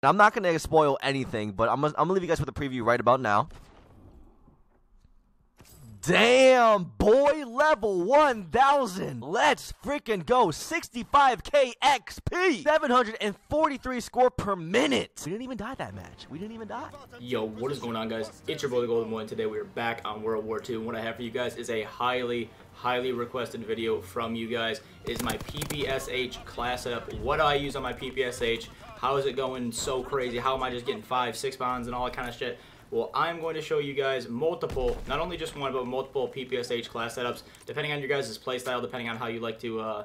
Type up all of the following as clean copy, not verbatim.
I'm not going to spoil anything, but I'm gonna leave you guys with a preview right about now. Damn, boy, level 1000. Let's freaking go. 65k XP. 743 score per minute. We didn't even die that match. We didn't even die. Yo, what is going on, guys? It's your boy, the Golden Boy, and today we are back on World War II. And what I have for you guys is a highly requested video from you guys. It is my PPSH class setup. What do I use on my PPSH? How is it going so crazy? How am I just getting 5-6 bounds and all that kind of shit? Well, I'm going to show you guys multiple, not only just one, but multiple PPSH class setups, depending on your guys' playstyle, depending on how you like to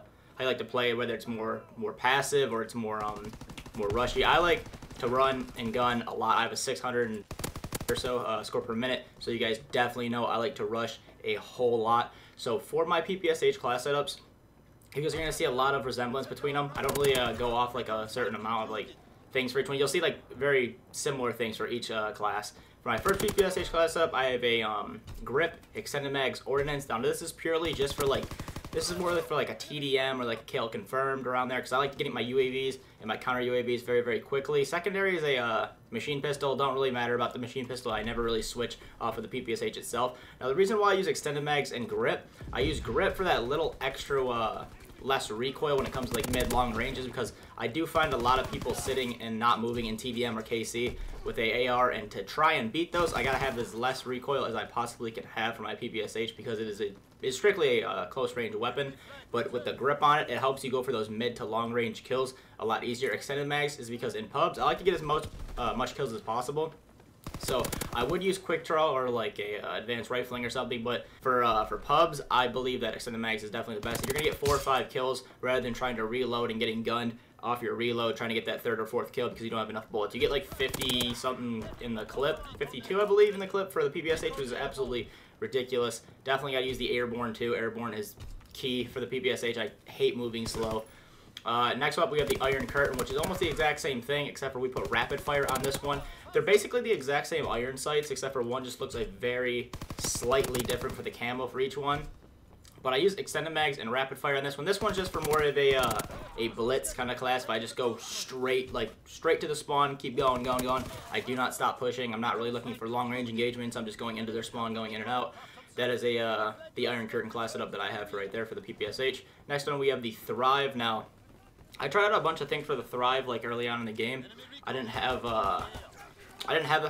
play, whether it's more passive or it's more rushy. I like to run and gun a lot. I have a 600 or so score per minute, so you guys definitely know I like to rush a whole lot. So for my PPSH class setups, because you're going to see a lot of resemblance between them. I don't really go off like a certain amount of like things for each one. You'll see like very similar things for each class. For my first PPSH class setup, I have a grip, extended mags, ordnance. Now this is purely just for like, this is more like for like a TDM or like a kill confirmed around there, because I like getting my UAVs and my counter UAVs very quickly. Secondary is a machine pistol. Don't really matter about the machine pistol. I never really switch off of the PPSH itself. Now the reason why I use extended mags and grip, I use grip for that little extra less recoil when it comes to like mid-long ranges, because I do find a lot of people sitting and not moving in TDM or KC with a AR, and to try and beat those, I gotta have as less recoil as I possibly can have for my PPSH, because it's strictly a close range weapon. But with the grip on it, it helps you go for those mid to long range kills a lot easier. Extended mags is because in pubs, I like to get as much kills as possible. So I would use quick draw or like a advanced rifling or something, but for pubs, I believe that extended mags is definitely the best. You're gonna get 4 or 5 kills rather than trying to reload and getting gunned off your reload, trying to get that 3rd or 4th kill because you don't have enough bullets. You get like 50 something in the clip, 52 I believe in the clip for the PPSH, which is absolutely ridiculous. Definitely gotta use the airborne too. Airborne is key for the PPSH. I hate moving slow. Next up, we have the Iron Curtain, which is almost the exact same thing, except for we put rapid fire on this one. They're basically the exact same iron sights, except for one just looks like very slightly different for the camo for each one. But I use extended mags and rapid fire on this one. This one's just for more of a blitz kind of class. If I just go straight to the spawn, keep going. I do not stop pushing. I'm not really looking for long range engagements. I'm just going into their spawn, going in and out. That is the Iron Curtain class setup that I have right there for the PPSH. Next one, we have the Thrive. Now, I tried out a bunch of things for the Thrive like early on in the game. I didn't have the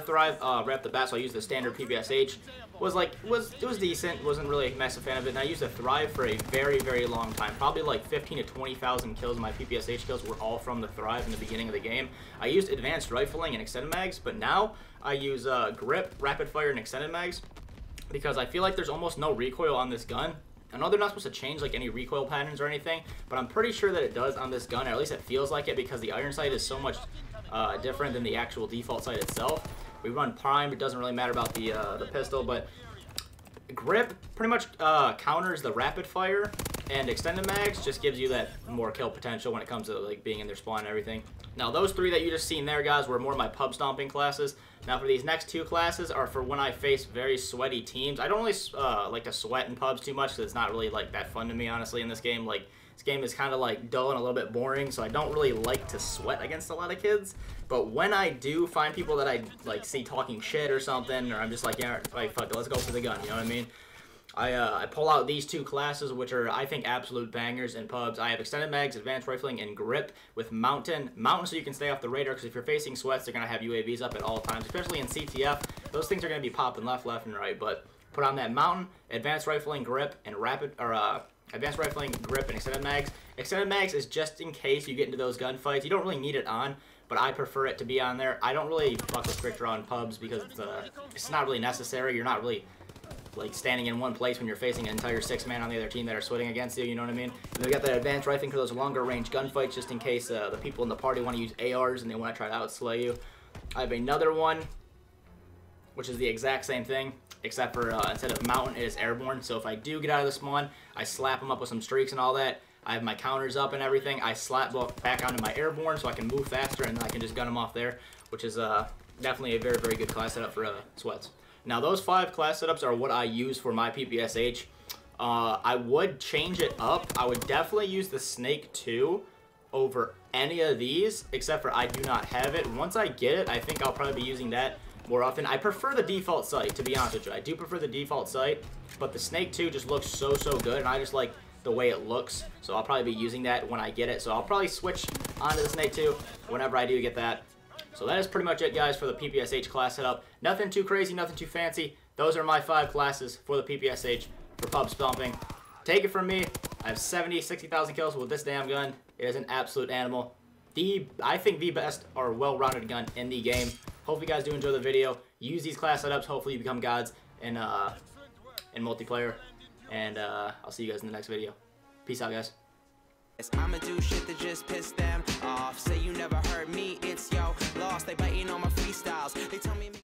Thrive right off the bat, so I used the standard PPSH. It was decent. Wasn't really a massive fan of it. And I used the Thrive for a very long time. Probably like 15 to 20,000 kills. My PPSH kills were all from the Thrive in the beginning of the game. I used advanced rifling and extended mags, but now I use grip, rapid fire, and extended mags because I feel like there's almost no recoil on this gun. I know they're not supposed to change like any recoil patterns or anything, but I'm pretty sure that it does on this gun, or at least it feels like it, because the iron sight is so much different than the actual default sight itself. We run primed. It doesn't really matter about the pistol, but grip pretty much counters the rapid fire, and extended mags just gives you that more kill potential when it comes to like being in their spawn and everything. Now those 3 that you just seen there, guys, were more of my pub stomping classes. Now for these next 2 classes are for when I face very sweaty teams. I don't really like to sweat in pubs too much because it's not really like that fun to me, honestly, in this game. Like, this game is kind of like dull and a little bit boring, so I don't really like to sweat against a lot of kids. But when I do find people that I like see talking shit or something, or I'm just like, yeah, like, fuck it, let's go for the gun, you know what I mean? I pull out these 2 classes, which are, I think, absolute bangers in pubs. I have extended mags, advanced rifling, and grip with mountain so you can stay off the radar, because if you're facing sweats, they're going to have UAVs up at all times, especially in CTF. Those things are going to be popping left and right, but put on that mountain, advanced rifling, grip, and advanced rifling, grip, and extended mags. Extended mags is just in case you get into those gunfights. You don't really need it on, but I prefer it to be on there. I don't really fuck with quick draw in pubs because it's not really necessary. You're not really like standing in one place when you're facing an entire 6-man on the other team that are sweating against you, you know what I mean? And then we got that advanced rifling for those longer range gunfights, just in case the people in the party want to use ARs and they want to try to outslay you. I have another one, which is the exact same thing, except for instead of mountain, it is airborne. So if I do get out of the spawn, I slap them up with some streaks and all that. I have my counters up and everything. I slap back onto my airborne so I can move faster, and then I can just gun them off there, which is definitely a very good class setup for sweats. Now those 5 class setups are what I use for my PPSH. I would change it up. I would definitely use the Snake 2 over any of these, except for I do not have it. Once I get it, I think I'll probably be using that more often. I prefer the default sight, to be honest with you. I do prefer the default sight, but the Snake 2 just looks so good, and I just like the way it looks, so I'll probably be using that when I get it. So I'll probably switch onto the Snake 2 whenever I do get that. So that is pretty much it, guys, for the PPSH class setup. Nothing too crazy, nothing too fancy. Those are my 5 classes for the PPSH for pub stomping. Take it from me, I have 60,000 kills with this damn gun. It is an absolute animal. I think the best or well-rounded gun in the game. Hopefully you guys do enjoy the video. Use these class setups. Hopefully you become gods in multiplayer. And I'll see you guys in the next video. Peace out, guys. I'ma do shit that just piss them off. Say you never heard me, it's yo lost. They biting on my freestyles. They tell me